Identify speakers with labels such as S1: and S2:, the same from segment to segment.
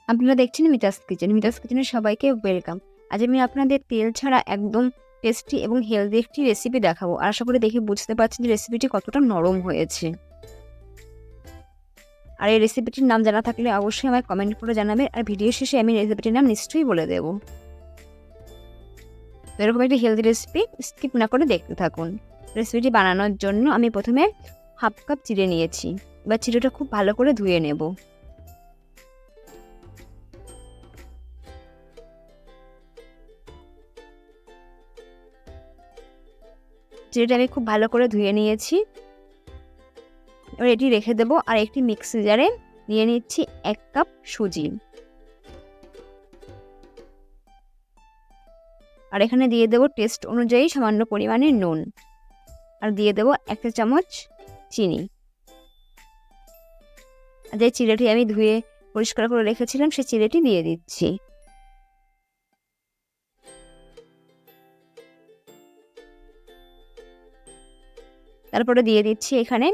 S1: আপনারা দেখছেন মিতাস কিচেন। মিতাস কিচেনে সবাইকে ওয়েলকাম। আজ আমি আপনাদের তেল ছাড়া একদম টেস্টি এবং হেলদি একটি রেসিপি দেখাবো। আর আশা করি দেখে বুঝতে পারছেন যে রেসিপিটি কতটা নরম হয়েছে। আর এই রেসিপিটির নাম জানা থাকলে অবশ্যই আমায় কমেন্ট করে জানাবেন। আর ভিডিও শেষে আমি রেসিপিটির নাম নিশ্চয়ই বলে দেবো। তো এরকম একটি হেলদি রেসিপি স্কিপ না করে দেখতে থাকুন। রেসিপিটি বানানোর জন্য আমি প্রথমে হাফ কাপ চিড়ে নিয়েছি। এবার চিড়েটা খুব ভালো করে ধুয়ে নেব। চিড়েটা আমি খুব ভালো করে ধুয়ে নিয়েছি। এবার এটি রেখে দেবো। আর একটি মিক্সি জারে নিয়ে নিচ্ছি 1 কাপ সুজি। আর এখানে দিয়ে দেবো টেস্ট অনুযায়ী সামান্য পরিমাণে নুন। আর দিয়ে দেবো 1 চা চামচ চিনি। আর যে চিড়েটি আমি ধুয়ে পরিষ্কার করে রেখেছিলাম সেই চিড়েটি দিয়ে দিচ্ছি। তারপরে দিয়ে দিচ্ছি এখানে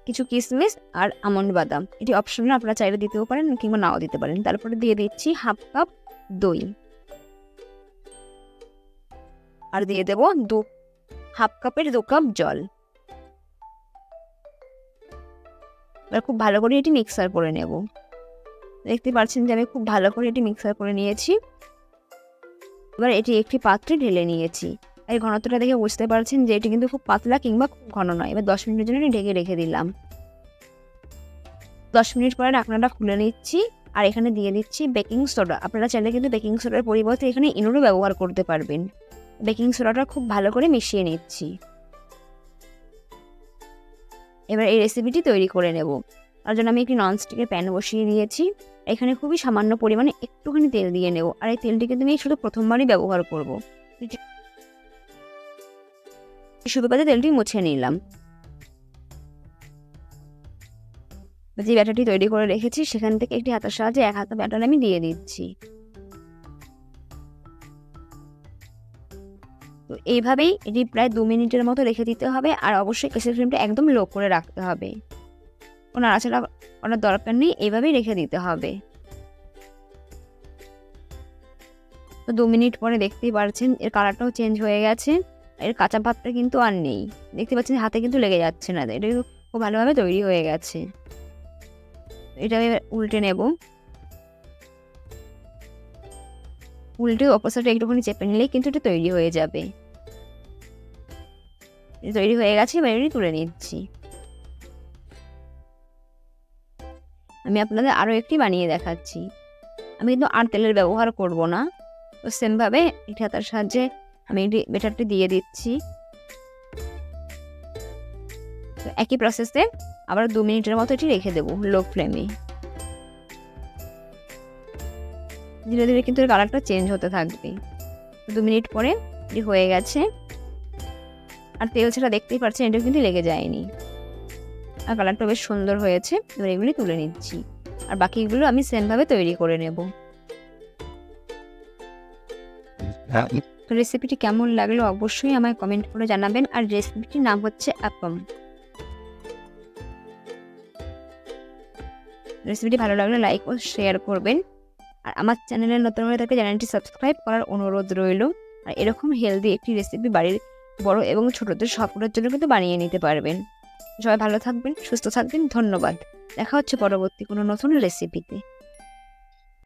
S1: কিছু কিশমিশ আর আমন্ড বাদাম। এটি অপশনাল, আপনারা চাইলে দিতেও পারেন কিংবা নাও দিতে পারেন। তারপরে দিয়ে দিচ্ছি হাফ কাপ দই। আর দিয়ে দেবো হাফ কাপের 2 কাপ জল। এবার খুব ভালো করে এটি মিক্সার করে নেব। দেখতে পাচ্ছেন যে আমি খুব ভালো করে এটি মিক্সার করে নিয়েছি। এবার এটি একটি পাত্রে ঢেলে নিয়েছি। এই ঘনত্বটা দেখে বুঝতে পারছেন যে এটি কিন্তু খুব পাতলা কিংবা খুব ঘন নয়। এবার 10 মিনিটের জন্য ঢেকে রেখে দিলাম। 10 মিনিট পরে ঢাকনাটা খুলে নিচ্ছি। আর এখানে দিয়ে দিচ্ছি বেকিং সোডা। আপনারা চাইলে কিন্তু বেকিং সোডার পরিবর্তে এখানে ইনোরও ব্যবহার করতে পারবেন। বেকিং সোডাটা খুব ভালো করে মিশিয়ে নিচ্ছি। এবার এই রেসিপিটি তৈরি করে নেব। তার জন্য আমি একটি ননস্টিকের প্যান বসিয়ে দিয়েছি। এখানে খুবই সামান্য পরিমাণে একটুখানি তেল দিয়ে নেব। আর এই তেলটি কিন্তু আমি শুধু প্রথমবারই ব্যবহার করব। শুধু কাজে তেলটি মুছে নিলাম। যে ব্যাটারটি তৈরি করে রেখেছি সেখান থেকে একটি হাতের সাহায্যে 1 হাতা ব্যাটার আমি দিয়ে দিচ্ছি। তো এইভাবেই এটি প্রায় 2 মিনিটের মতো রেখে দিতে হবে। আর অবশ্যই গ্যাসের ফ্লেমটা একদম লো করে রাখতে হবে। কোনো নাড়াচাড়া করার দরকার নেই, এইভাবেই রেখে দিতে হবে। তো 2 মিনিট পরে দেখতেই পারছেন এর কালারটাও চেঞ্জ হয়ে গেছে। এর কাঁচা ভাবটা কিন্তু আর নেই। দেখতে পাচ্ছেন হাতে কিন্তু লেগে যাচ্ছে না। এটা খুব ভালোভাবে তৈরি হয়ে গেছে। এটা আমি উল্টে নেব। উল্টে অপোজিটে একটুখানি চেপে নিলেই কিন্তু এটা তৈরি হয়ে যাবে। তৈরি হয়ে গেছে। এবার এটি তুলে নিচ্ছি। আমি আপনাদের আরও একটি বানিয়ে দেখাচ্ছি। আমি কিন্তু আর তেলের ব্যবহার করব না। তো সেমভাবে এটি হাতার সাহায্যে আমি এটি ব্যাটারটি দিয়ে দিচ্ছি। তো একই প্রসেসে আবার 2 মিনিটের মতো এটি রেখে দেবো লো ফ্লেমে। ধীরে ধীরে কিন্তু এর কালারটা চেঞ্জ হতে থাকবে। 2 মিনিট পরে এটি হয়ে গেছে। আর তেল ছাড়া দেখতেই পাচ্ছেন এটা কিন্তু লেগে যায়নি। আর কালারটা বেশ সুন্দর হয়েছে। এবার এগুলি তুলে নিচ্ছি। আর বাকিগুলো আমি সেমভাবে তৈরি করে নেব। রেসিপিটি কেমন লাগলো অবশ্যই আমায় কমেন্ট করে জানাবেন। আর রেসিপিটির নাম হচ্ছে অ্যাপাম। রেসিপিটি ভালো লাগলে লাইক ও শেয়ার করবেন। আর আমার চ্যানেলে নতুন হয়ে থাকলে চ্যানেলটি সাবস্ক্রাইব করার অনুরোধ রইল। আর এরকম হেলদি একটি রেসিপি বাড়ির বড় এবং ছোটদের সকলের জন্য কিন্তু বানিয়ে নিতে পারবেন। সবাই ভালো থাকবেন, সুস্থ থাকবেন। ধন্যবাদ। দেখা হচ্ছে পরবর্তী কোনো নতুন রেসিপিতে।